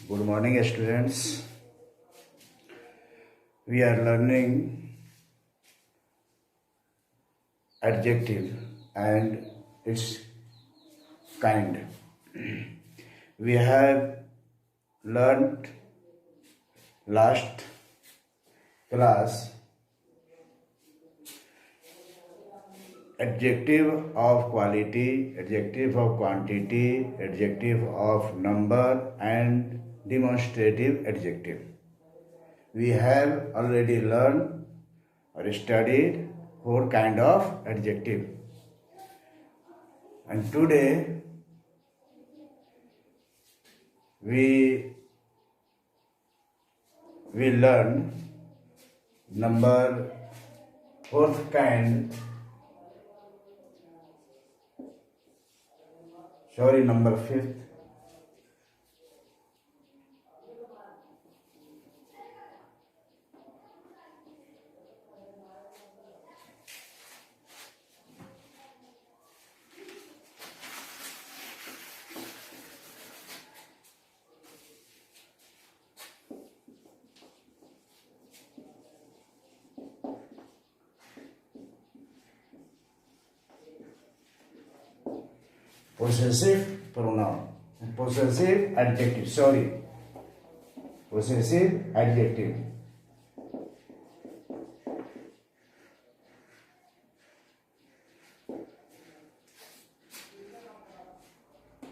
Good morning, students. We are learning adjective and its kind. We have learned last class adjective of quality, adjective of quantity, adjective of number, and demonstrative adjective. We have already learned or studied four kind of adjective. And today we will learn number fourth kind, number fifth. Possessive pronoun, possessive adjective, possessive adjective.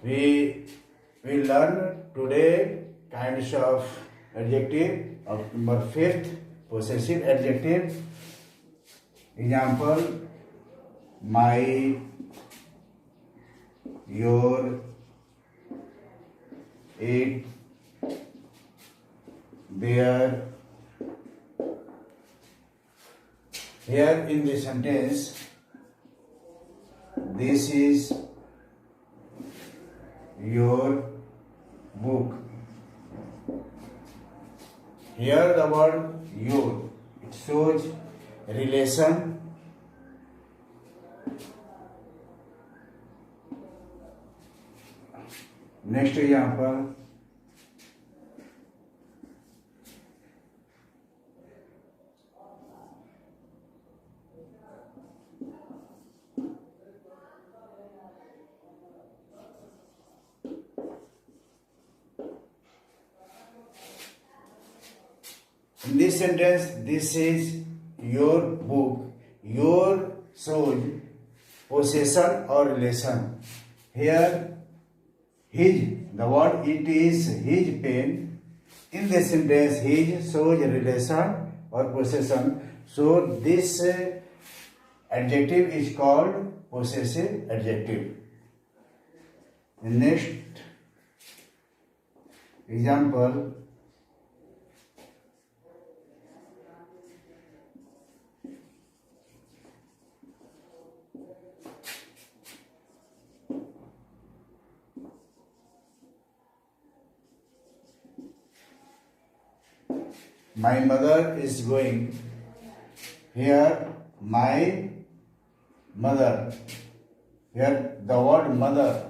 We will learn today kinds of adjective of number fifth, possessive adjective. Example: my, your, it, their. Here in the sentence, this is your book. Here the word your, it shows relation. Next example: in this sentence, this is your book. Your shows possession or relation. Here, his, the word it is his pen. In this sentence, his shows relation or possession. So this adjective is called possessive adjective. The next example: my mother is going. Here, my mother. Here, the word mother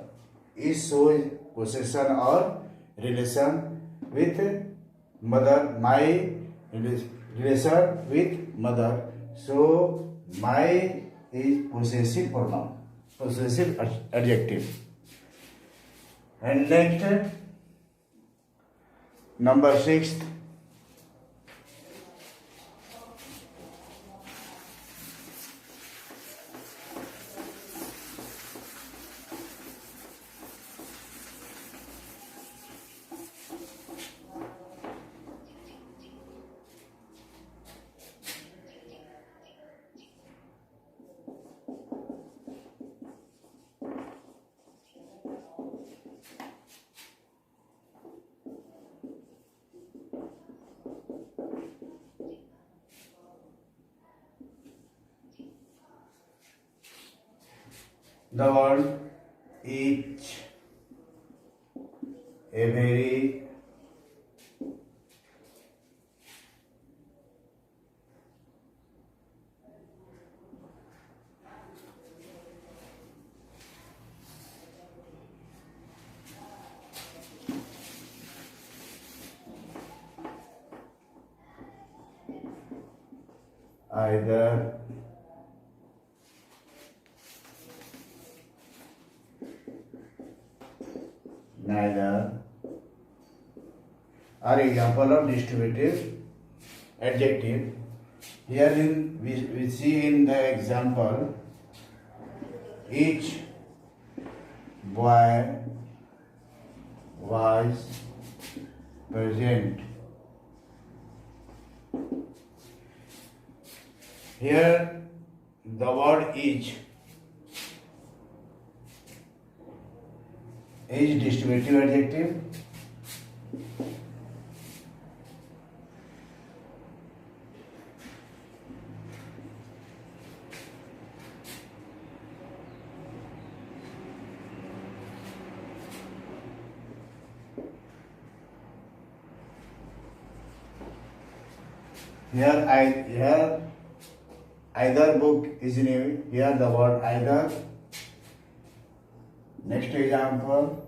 is shows possession or relation with mother. My relation with mother. So, my is possessive pronoun, possessive adjective. And next, number 6. The word each, every, either, neither are example of distributive adjective. Here we see in the example, each boy was present. Here the word each is distributive adjective. Here either book is new. Here the word either. Next example.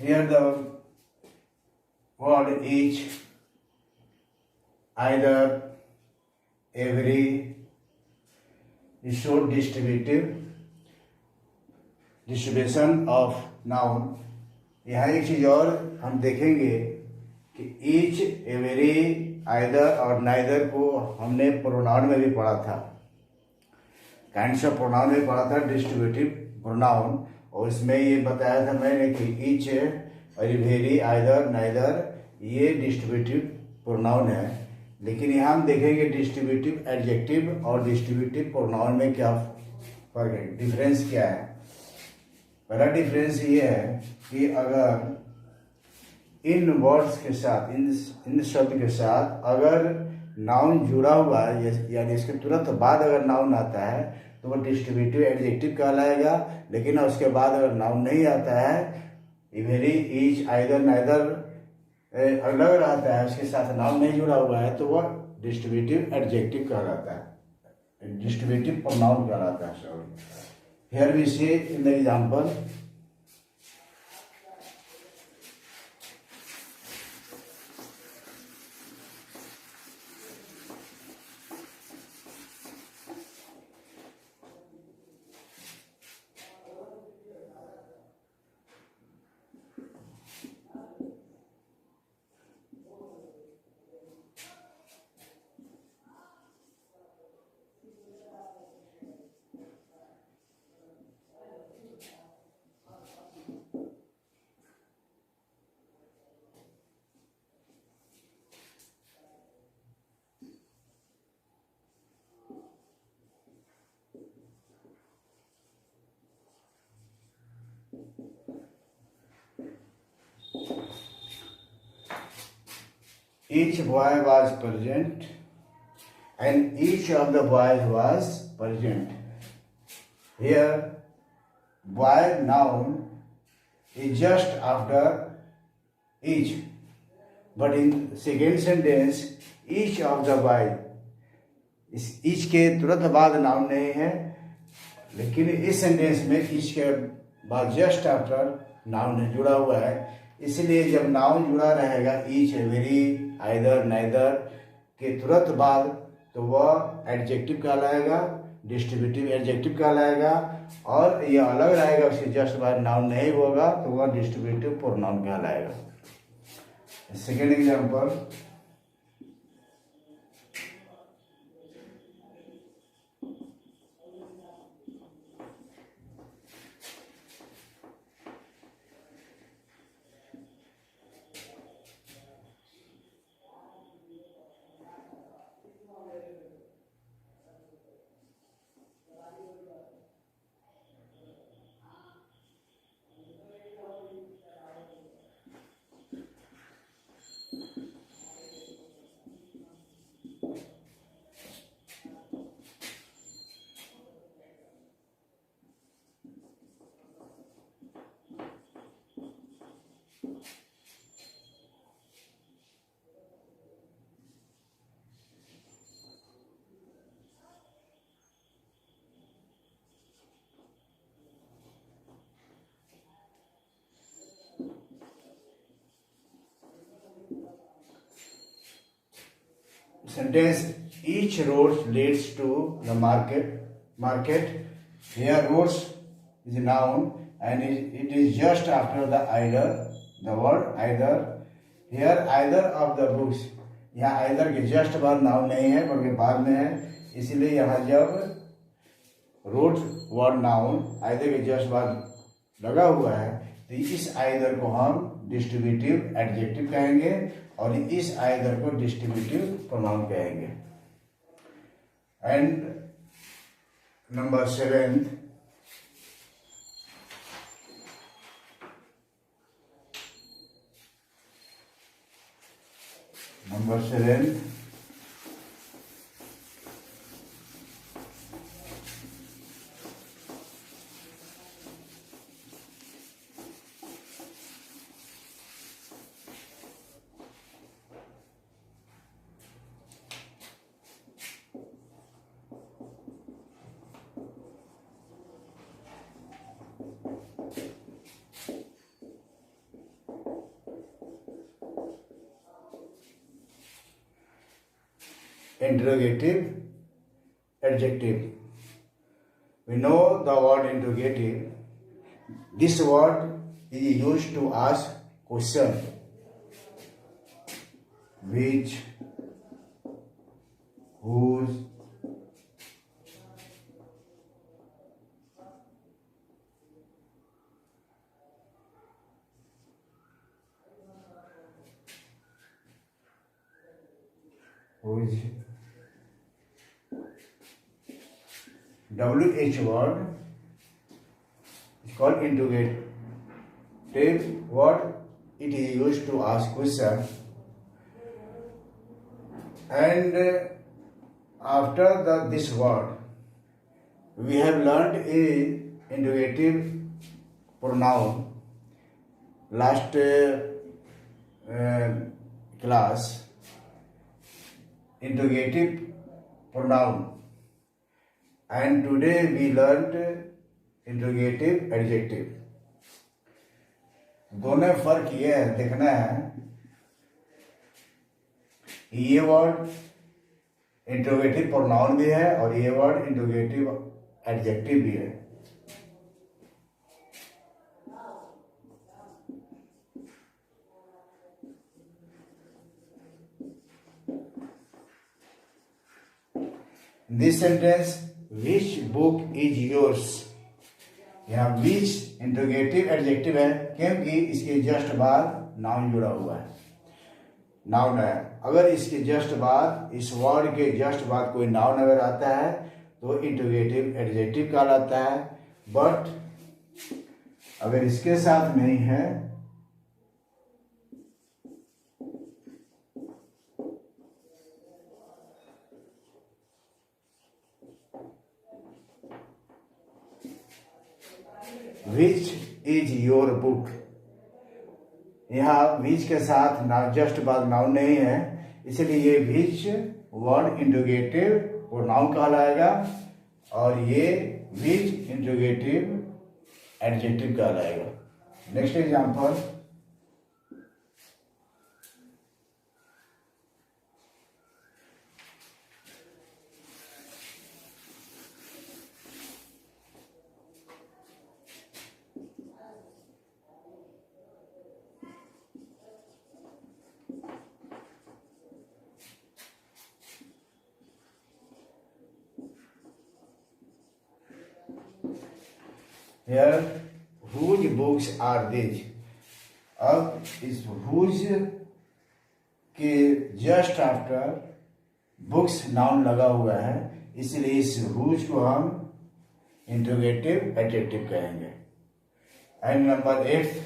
Here the word each, either, every is short distribution of noun. यहाँ एक चीज और हम देखेंगे कि each, every, either और neither को हमने प्रोनाउन में भी पढ़ा था, काइंड्स ऑफ प्रोनाउन में पढ़ा था, डिस्ट्रीब्यूटिव प्रोनाउन, और इसमें ये बताया था मैंने कि ईच, एवरी, आइदर, नाइदर ये डिस्ट्रीब्यूटिव प्रोनाउन है। लेकिन यहाँ हम देखेंगे डिस्ट्रीब्यूटिव एडजेक्टिव और डिस्ट्रीब्यूटिव प्रोनाउन में क्या फर्क है, डिफरेंस क्या है। पहला डिफरेंस ये है कि अगर इन वर्ड्स के साथ, इन शब्द के साथ अगर नाउन जुड़ा हुआ है, यानी इसके तुरंत बाद अगर नाउन आता है तो वह डिस्ट्रीब्यूटिव एडजेक्टिव कहलाएगा। लेकिन उसके बाद अगर नाउन नहीं आता है, वेरी, ईच, आइदर, नाइदर अलग रहता है, उसके साथ नाउन नहीं जुड़ा हुआ है, तो वह डिस्ट्रीब्यूटिव एडजेक्टिव कहलाता है, डिस्ट्रीब्यूटिव प्रोनाउन कहलाता है। Sorry, here we see in the example, each boy was present and each of the boys was present. Here, boy noun is just after each, but in second sentence each of the boy, इस each के तुरंत बाद noun नहीं है, लेकिन इस sentence में each के बाद जस्ट आफ्टर नाउन जुड़ा हुआ है। इसलिए जब नाउन जुड़ा रहेगा ईच, एवरी, आइदर, नाइदर के तुरंत बाद, तो वह एडजेक्टिव कहलाएगा, डिस्ट्रीब्यूटिव एडजेक्टिव कहलाएगा। और यह अलग रहेगा, उसके जस्ट बाद नाउन नहीं होगा, तो वह डिस्ट्रीब्यूटिव प्रोनाउन कहलाएगा। Second example, sentence each road leads to the market. Here roads is a noun and it is just after the either, the word either. Here either of the books, यहाँ either के just बाद noun नहीं है बल्कि बाद में है, इसलिए यहाँ जब रोड वर्ड नाउन either के जस्ट बाद लगा हुआ है तो इस either को हम डिस्ट्रीब्यूटिव एडजेक्टिव कहेंगे और इस either को डिस्ट्रीब्यूटिव प्रोनाउन कहेंगे. And number 7, interrogative adjective. We know the word interrogative. This word is used to ask question. Which, whose, whose. WH word is called interrogative word. It is used to ask question. And after this word, we have learned a interrogative pronoun last class. Interrogative pronoun. And today we learned interrogative adjective. दोनों फर्क ये है, देखना है ये word interrogative pronoun भी है और ये वर्ड इंट्रोगेटिव एडजेक्टिव भी है. This sentence, which book is yours? यहाँ which इंट्रोगेटिव एडजेक्टिव है क्योंकि इसके जस्ट बाद नाउन जुड़ा हुआ है, नाउन है. अगर इसके जस्ट बाद, इस वर्ड के जस्ट बाद कोई नाउन अगर आता है तो इंट्रोगेटिव एडजेक्टिव कहलाता है. बट अगर इसके साथ नहीं है विच इज योर बुक, यहाँ विच के साथ ना जस्ट बाद नाउन नहीं है, इसलिए ये विच वर्ड इंट्रोगेटिव प्रोनाउन कहलाएगा और ये विच इंट्रोगेटिव एडजेक्टिव कहलाएगा. Next example, here whose books are these. अब इस whose के जस्ट आफ्टर बुक्स नाउन लगा हुआ है, इसलिए इस whose को हम इंट्रोगेटिव एडजेक्टिव कहेंगे. And number 8,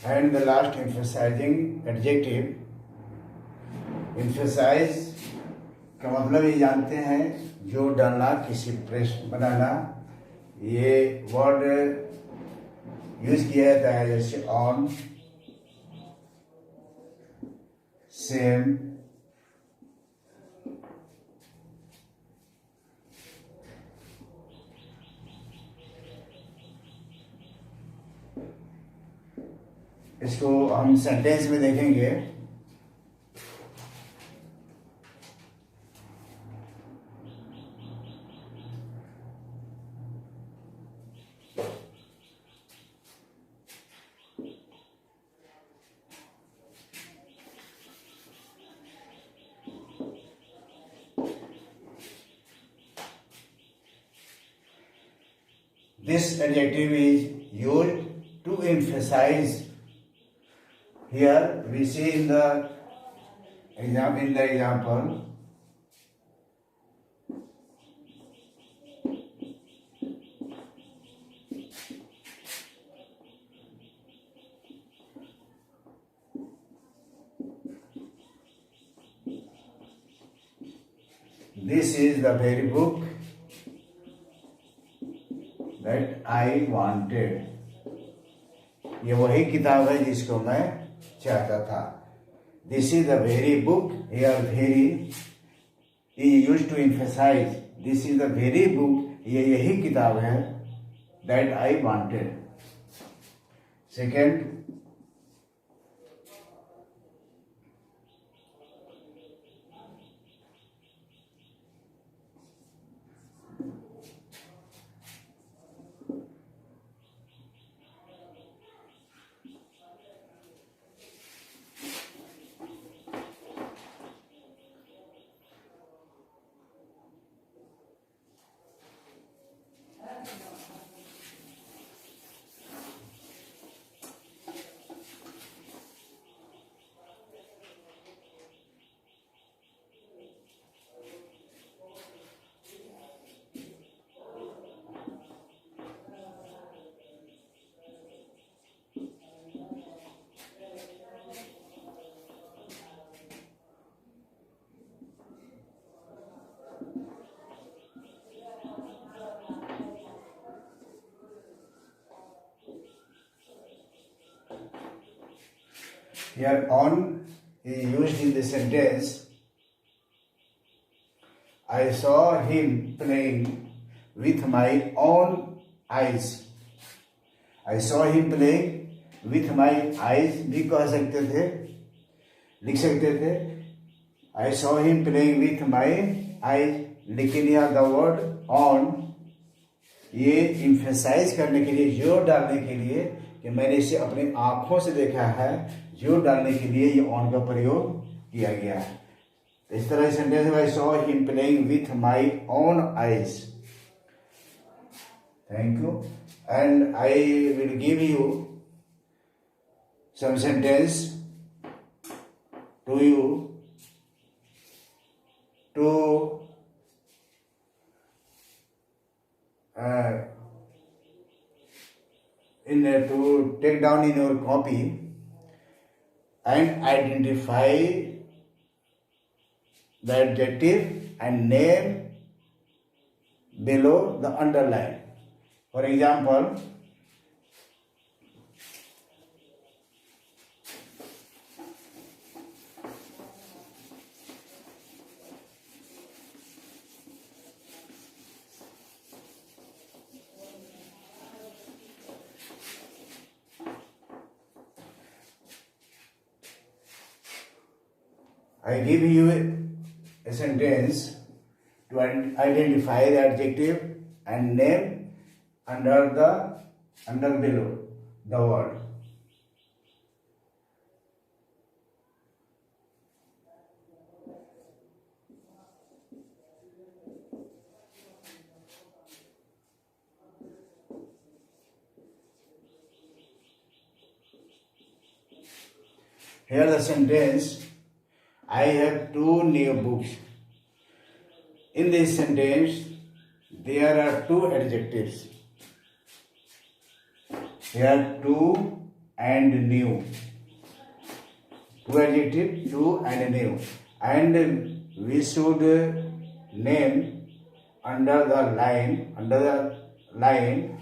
And the last emphasizing adjective. Emphasize का मतलब ये जानते हैं जोर डालना, किसी प्रेस बनाना। ये वर्ड यूज किया जाता है जैसे ऑन, सेम, इसको हम सेंटेंस में देखेंगे। This adjective is used to emphasize. Here we see in the example, this is the very book that I wanted. ये वही किताब है जिसको मैं चाहता था। This is the very book. Here very is used to emphasize. This is the very book. ये यही किताब है that I wanted. Second, here on is used in the sentence. I saw him playing with my own eyes. I saw him playing with my eyes भी कह सकते थे, लिख सकते थे I saw him playing with my eyes, लेकिन यह the word on ये emphasize करने के लिए, जोर डालने के लिए कि मैंने इसे अपनी आंखों से देखा है, जोर डालने के लिए ये on का प्रयोग किया गया है। इस तरह सेंटेंस में I saw him playing with my own eyes. Thank you. And I will give you some sentence to you to to take down in your copy and identify the adjective and name below the underline. For example, I give you a sentence to identify the adjective and name under below the word. Here the sentence, I have 2 new books. In this sentence, there are 2 adjectives. Here 2 and new. Two adjective, two and new. And we should name under the line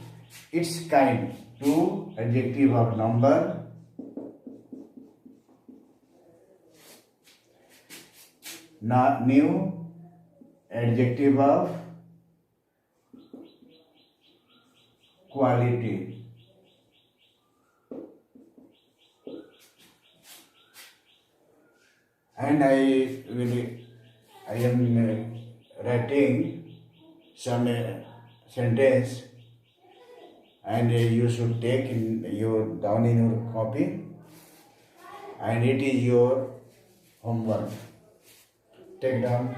its kind. Two adjective of number, new adjective of quality. And I am writing some sentence, and you should take down in your copy, and it is your homework. Take down.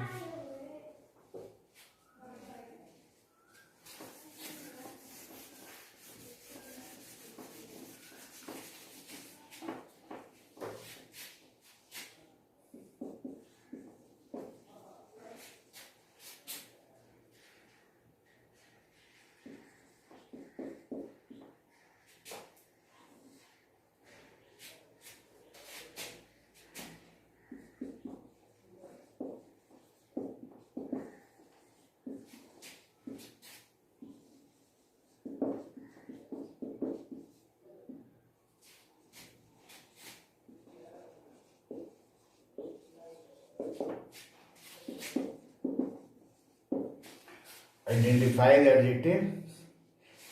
Identify the adjective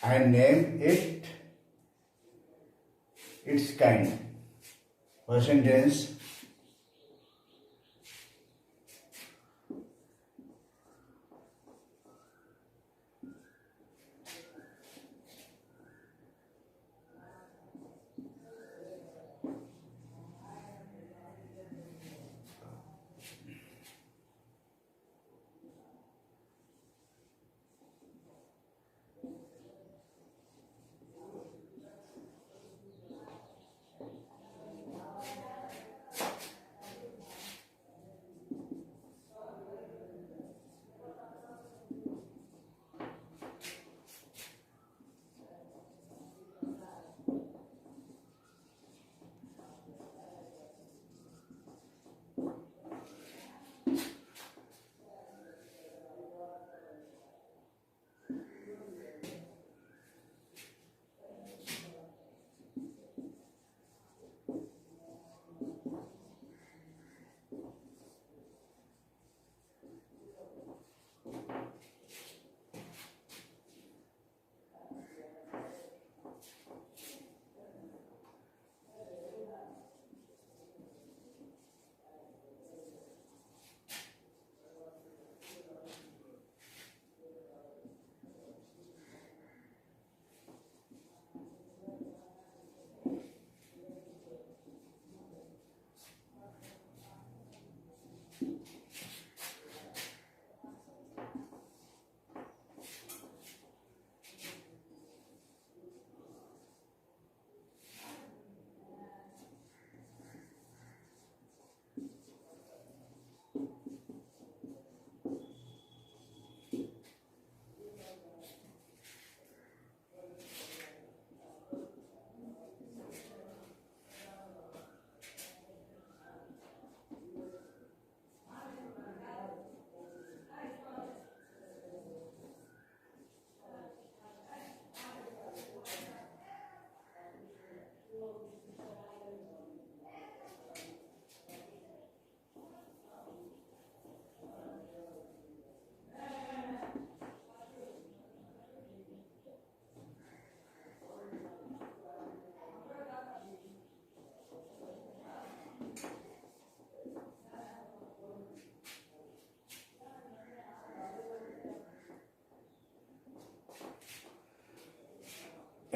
and name its kind. First sentence.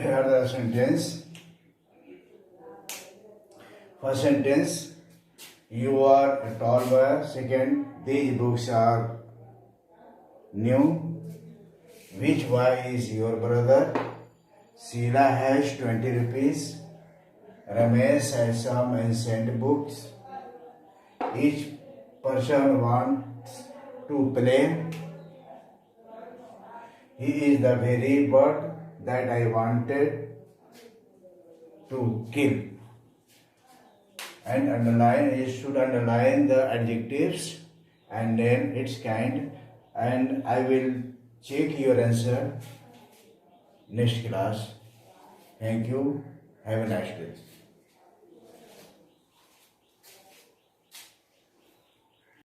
Here the sentence. First sentence, you are a tall boy. Second, these books are new. Which boy is your brother? Sheila has 20 rupees. Ramesh has some ancient books. Each person wants to play. He is the very bird that I wanted. to kill. And underline, you should underline the adjectives and then its kind, and I will check your answer next class. Thank you. Have a nice day.